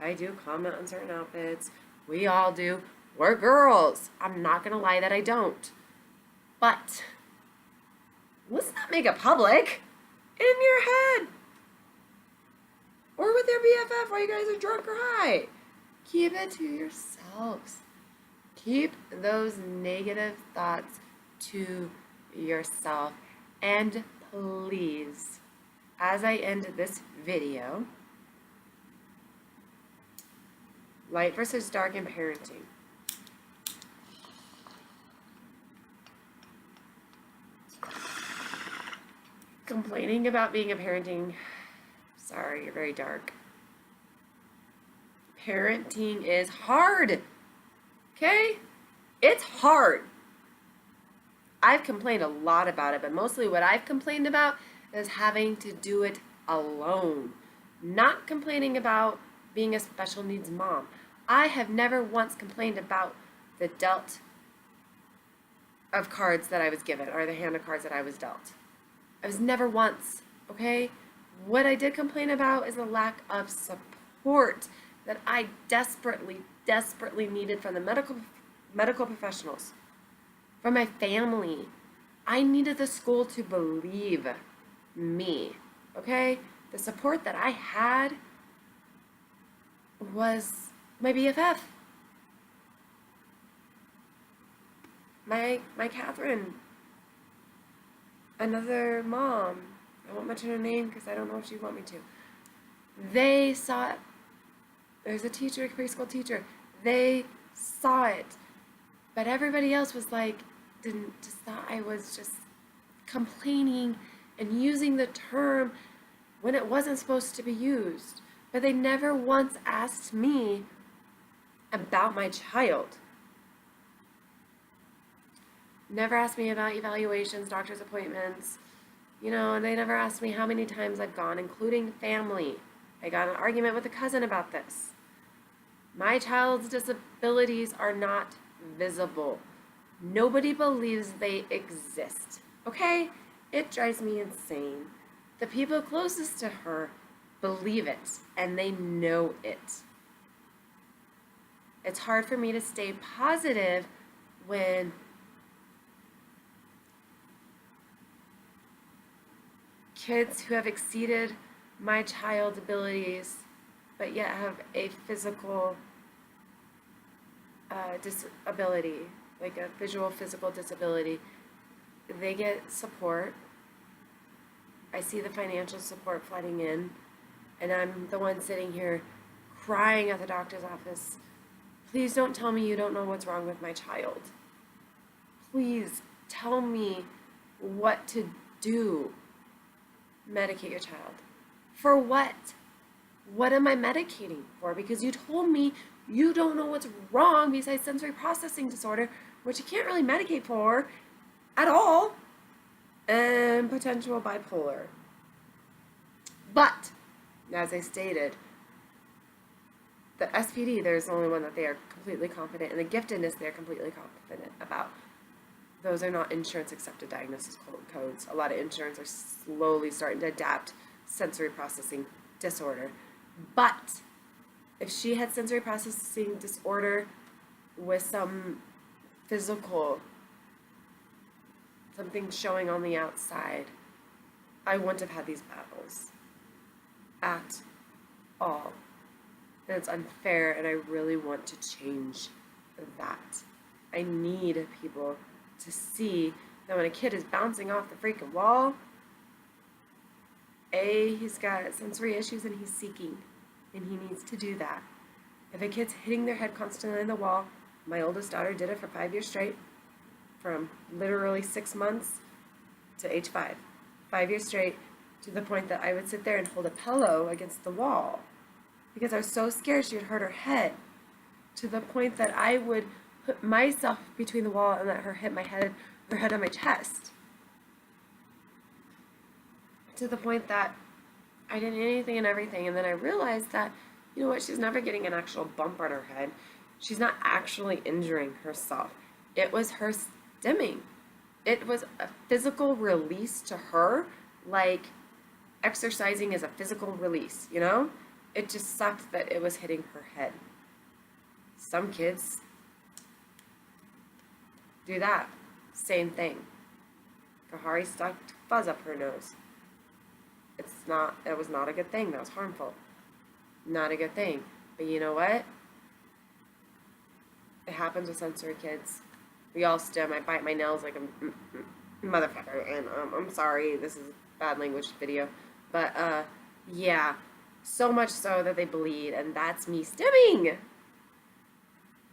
A: I do comment on certain outfits. We all do. We're girls. I'm not going to lie that I don't. But let's not make it public in your head or with your BFF while you guys are drunk or high. Keep it to yourselves. Keep those negative thoughts to yourself. And please, as I end this video, light versus dark in parenting. Complaining about being a parenting, sorry, you're very dark. Parenting is hard, okay? It's hard. I've complained a lot about it, but mostly what I've complained about is having to do it alone. Not complaining about being a special needs mom. I have never once complained about the dealt of cards that I was given or the hand of cards that I was dealt. I was never once, okay? What I did complain about is the lack of support that I desperately needed from the medical professionals, from my family. I needed the school to believe me, okay? The support that I had was my BFF. My Catherine, another mom. I won't mention her name because I don't know if she'd want me to. They saw it. There's a teacher, a preschool teacher. They saw it. But everybody else was like, just thought I was just complaining and using the term when it wasn't supposed to be used. But they never once asked me about my child. Never asked me about evaluations, doctor's appointments. You know, they never asked me how many times I've gone, including family. I got in an argument with a cousin about this. My child's disabilities are not visible. Nobody believes they exist. Okay? It drives me insane. The people closest to her believe it, and they know it. It's hard for me to stay positive when kids who have exceeded my child's abilities but yet have a physical disability, like a visual physical disability, they get support. I see the financial support flooding in, and I'm the one sitting here crying at the doctor's office. Please don't tell me you don't know what's wrong with my child. Please tell me what to do. Medicate your child. For what? What am I medicating for? Because you told me you don't know what's wrong besides sensory processing disorder, which you can't really medicate for at all, and potential bipolar. But, as I stated, the SPD, there's the only one that they are completely confident, and the giftedness they're completely confident about. Those are not insurance accepted diagnosis codes. A lot of insurance are slowly starting to adapt sensory processing disorder. But if she had sensory processing disorder with some physical, something showing on the outside, I wouldn't have had these battles at all. And it's unfair, and I really want to change that. I need people to see that when a kid is bouncing off the freaking wall, he's got sensory issues and he's seeking, and he needs to do that. If a kid's hitting their head constantly on the wall, my oldest daughter did it for 5 years straight, from literally 6 months to age 5. 5 years straight, to the point that I would sit there and hold a pillow against the wall because I was so scared she would hurt her head, to the point that I would put myself between the wall and let her hit her head on my chest, to the point that I did anything and everything. And then I realized that, you know what, she's never getting an actual bump on her head. She's not actually injuring herself. It was her stimming. It was a physical release to her, like exercising is a physical release, you know? It just sucked that it was hitting her head. Some kids do that. Same thing. Kahari stuck fuzz up her nose. It was not a good thing. That was harmful. Not a good thing. But you know what? It happens with sensory kids. We all stim. I bite my nails like a motherfucker. And I'm sorry, this is a bad language video. But yeah. So much so that they bleed. And that's me stimming.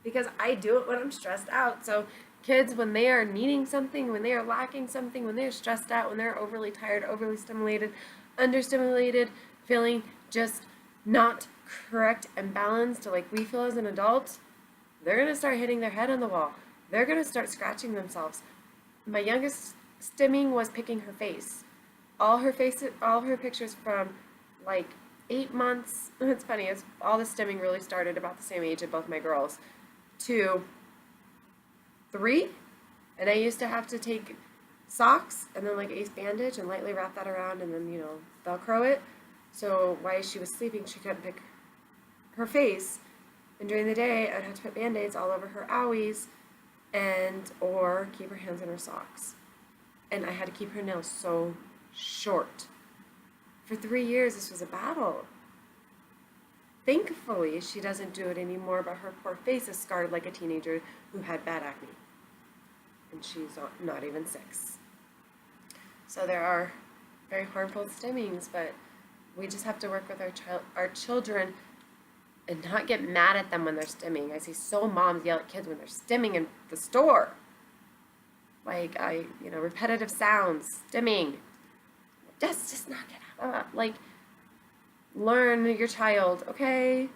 A: Because I do it when I'm stressed out. So kids, when they are needing something, when they are lacking something, when they're stressed out, when they're overly tired, overly stimulated, understimulated, feeling just not correct and balanced like we feel as an adult, they're going to start hitting their head on the wall. They're going to start scratching themselves. My youngest stimming was picking her face. All her pictures from like 8 months, it's funny, all the stimming really started about the same age of both my girls, to 3, and I used to have to take socks and then like ace bandage and lightly wrap that around and then, you know, Velcro it. So while she was sleeping, she couldn't pick her face. And during the day, I'd have to put band-aids all over her owies or keep her hands in her socks. And I had to keep her nails so short. For 3 years, this was a battle. Thankfully, she doesn't do it anymore, but her poor face is scarred like a teenager who had bad acne. And she's not even 6. So there are very harmful stimmings, but we just have to work with our children and not get mad at them when they're stimming. I see so moms yell at kids when they're stimming in the store. Like, repetitive sounds, stimming. Just knock it out. Like, learn your child, okay?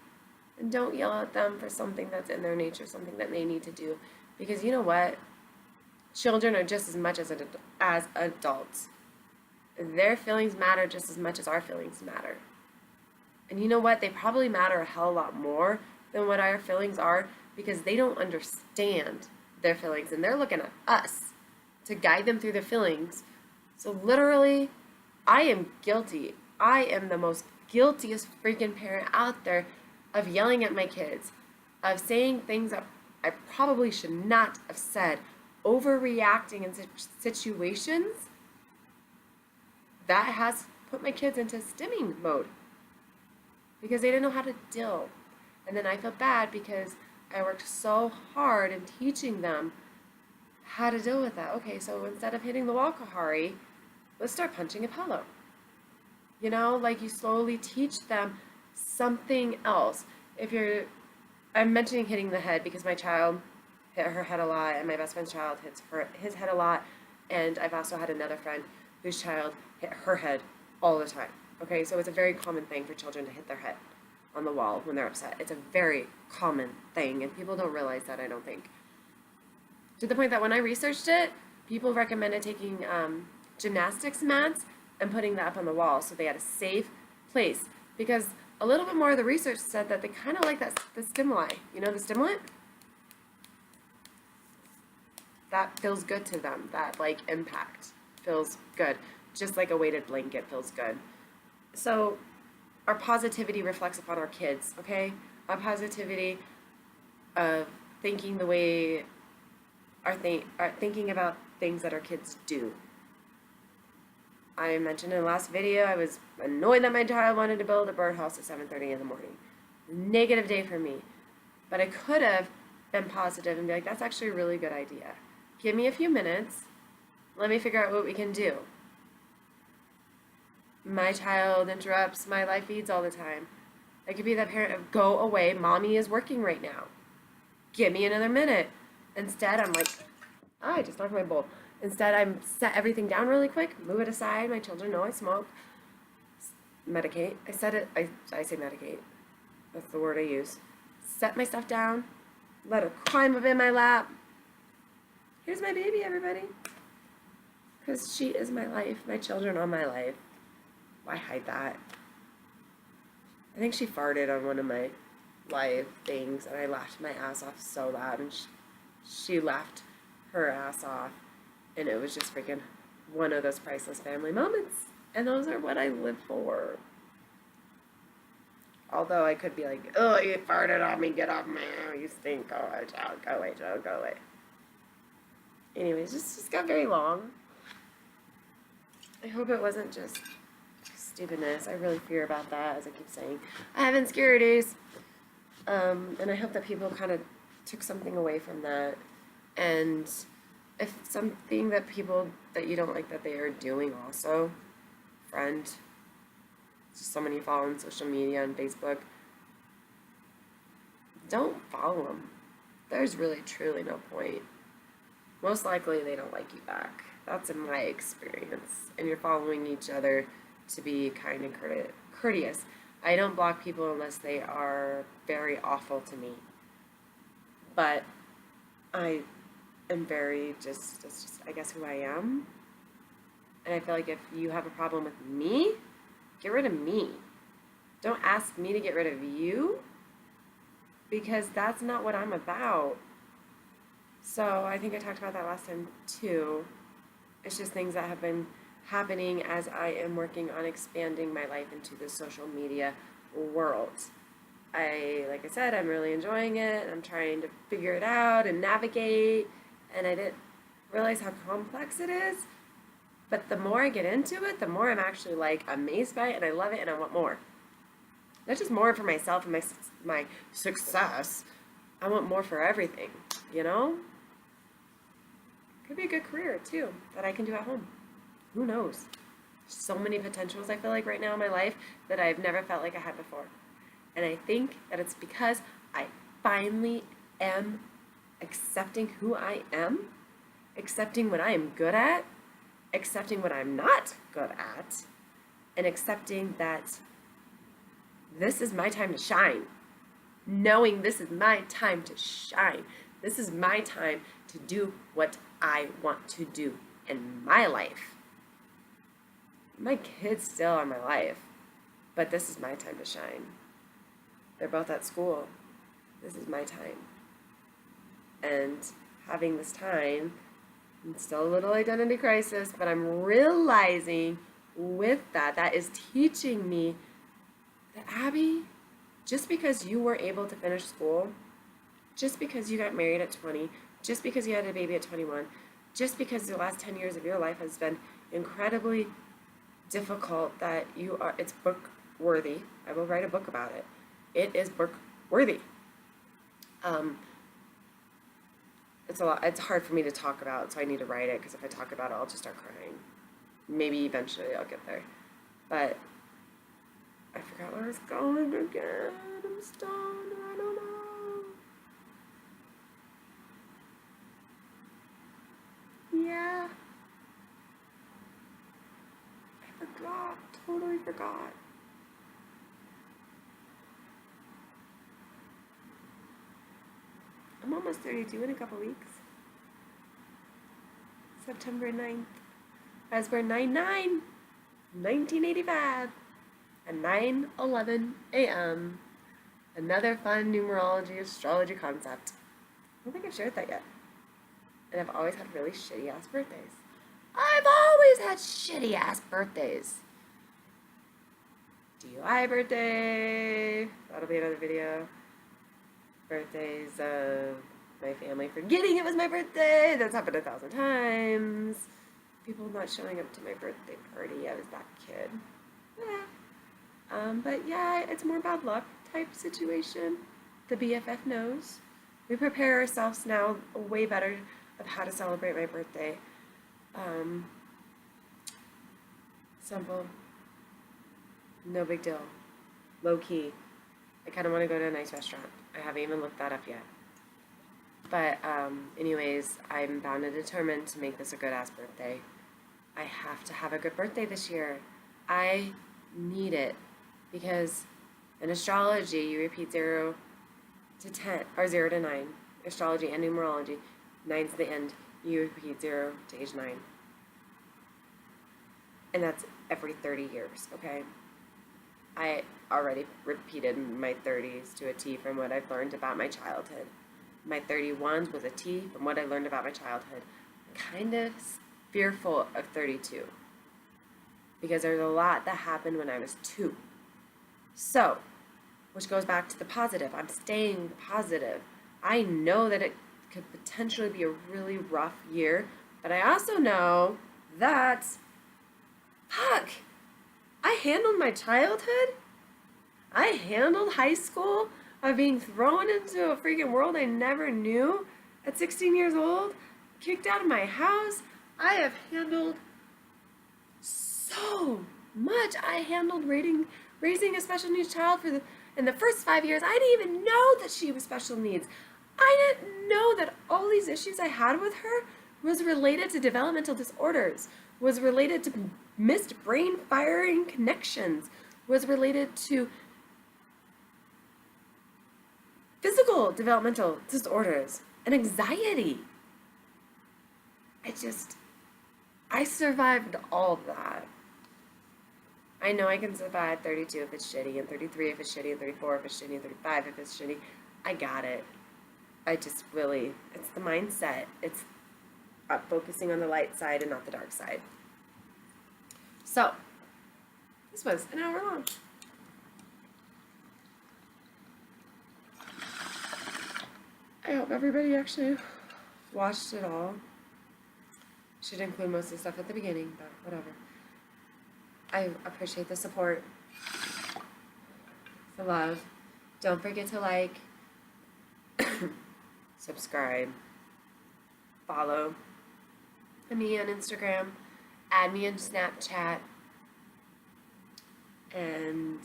A: And don't yell at them for something that's in their nature, something that they need to do. Because you know what? Children are just as much as adults. Their feelings matter just as much as our feelings matter. And you know what? They probably matter a hell of a lot more than what our feelings are, because they don't understand their feelings, and they're looking at us to guide them through their feelings. So literally, I am guilty. I am the most guiltiest freaking parent out there of yelling at my kids, of saying things that I probably should not have said, overreacting in situations. That has put my kids into stimming mode because they didn't know how to deal. And then I felt bad because I worked so hard in teaching them how to deal with that. Okay, so instead of hitting the wall, Kahari, let's start punching a pillow. You know, like you slowly teach them something else. I'm mentioning hitting the head because my child hit her head a lot, and my best friend's child hits his head a lot, and I've also had another friend whose child hit her head all the time. Okay, so it's a very common thing for children to hit their head on the wall when they're upset. It's a very common thing, and people don't realize that, I don't think. To the point that when I researched it, people recommended taking gymnastics mats and putting that up on the wall so they had a safe place. Because a little bit more of the research said that they kind of like the stimuli. You know, the stimulant? That feels good to them. That, like, impact feels good. Just like a weighted blanket feels good. So our positivity reflects upon our kids, okay? Our positivity of thinking the way thinking about things that our kids do. I mentioned in the last video, I was annoyed that my child wanted to build a birdhouse at 7:30 in the morning. Negative day for me. But I could have been positive and be like, that's actually a really good idea. Give me a few minutes. Let me figure out what we can do. My child interrupts my live feeds all the time. I could be that parent of, go away, mommy is working right now. Give me another minute. Instead, I'm like, I just knocked my bowl. Instead, I'm set everything down really quick, move it aside. My children know I smoke. medicate. I said it, I say medicate. That's the word I use. Set my stuff down, let her climb up in my lap. Here's my baby, everybody. Because she is my life. My children are my life. Why hide that? I think she farted on one of my live things, and I laughed my ass off so loud, and she laughed her ass off, and it was just freaking one of those priceless family moments, and those are what I live for. Although I could be like, oh, you farted on me, get off me, you stink, oh, child, go away, child, go away. Anyways, just got very long. I hope it wasn't just stupidness. I really fear about that, as I keep saying. I have insecurities. And I hope that people kind of took something away from that. And if something that people that you don't like that they are doing also, friend, just someone you follow on social media, on Facebook, don't follow them. There's really, truly no point. Most likely they don't like you back. That's in my experience. And you're following each other to be kind and courteous. I don't block people unless they are very awful to me. But I am very that's just, I guess, who I am. And I feel like if you have a problem with me, get rid of me. Don't ask me to get rid of you, because that's not what I'm about. So I think I talked about that last time too. It's just things that have been happening as I am working on expanding my life into the social media world. Like I said, I'm really enjoying it. I'm trying to figure it out and navigate, and I didn't realize how complex it is. But the more I get into it, the more I'm actually like amazed by it, and I love it, and I want more. Not just more for myself and my success. I want more for everything, you know? Could be a good career too that I can do at home. Who knows? So many potentials I feel like right now in my life that I've never felt like I had before. And I think that it's because I finally am accepting who I am, accepting what I am good at, accepting what I'm not good at, and accepting that this is my time to shine. Knowing this is my time to shine. This is my time to do what I want to do in my life. My kids still are my life, but this is my time to shine. They're both at school. This is my time. And having this time, it's still a little identity crisis, but I'm realizing with that is teaching me that, Abby, just because you were able to finish school, just because you got married at 20, just because you had a baby at 21, just because the last 10 years of your life has been incredibly difficult, that it's book worthy. I will write a book about it. It is book worthy. It's a lot. It's hard for me to talk about, so I need to write it, because if I talk about it, I'll just start crying. Maybe eventually I'll get there. But I forgot where I was going again. I'm stoned. I don't know. Yeah. I forgot. Totally forgot. I'm almost 32 in a couple weeks. September 9th. I was born 9/9, 1985. At 9:11 a.m. Another fun numerology astrology concept. I don't think I've shared that yet. And I've always had really shitty ass birthdays. I've always had shitty ass birthdays. DUI birthday. That'll be another video. Birthdays of my family forgetting it was my birthday. That's happened 1,000 times. People not showing up to my birthday party. I was that kid. Yeah. But yeah, it's more bad luck type situation. The BFF knows. We prepare ourselves now way better of how to celebrate my birthday. Simple. No big deal. Low key. I kind of want to go to a nice restaurant. I haven't even looked that up yet. But anyways, I'm bound and determined to make this a good ass birthday. I have to have a good birthday this year. I need it, because in astrology, you repeat 0 to 10, or 0 to 9. Astrology and numerology, 9's the end. You repeat 0 to age 9. And that's every 30 years, okay? I already repeated my 30s to a T from what I've learned about my childhood. My 31s was a T from what I learned about my childhood. I'm kind of fearful of 32, because there's a lot that happened when I was 2. So, which goes back to the positive. I'm staying positive. I know that it could potentially be a really rough year, but I also know that, fuck, I handled my childhood. I handled high school of being thrown into a freaking world I never knew at 16 years old, kicked out of my house. I have handled so much. I handled raising a special needs child in the first 5 years. I didn't even know that she was special needs. I didn't know that all these issues I had with her was related to developmental disorders, was related to missed brain firing connections, was related to physical developmental disorders and anxiety. I survived all of that. I know I can survive 32 if it's shitty, and 33 if it's shitty, and 34 if it's shitty, and 35 if it's shitty. I got it. It's the mindset. It's focusing on the light side and not the dark side. So, this was an hour long. I hope everybody actually watched it all. Should include most of the stuff at the beginning, but whatever. I appreciate the support, the love. Don't forget to like, subscribe, follow me on Instagram, add me on Snapchat, and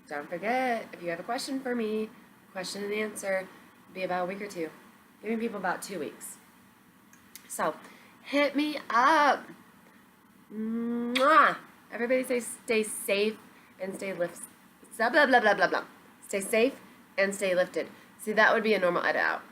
A: don't forget, if you have a question for me, question and answer, it'll be about a week or 2. Giving people about 2 weeks. So, hit me up. Mwah! Everybody say stay safe and stay lifted. Blah, blah, blah, blah, blah, blah. Stay safe and stay lifted. See, that would be a normal edit out.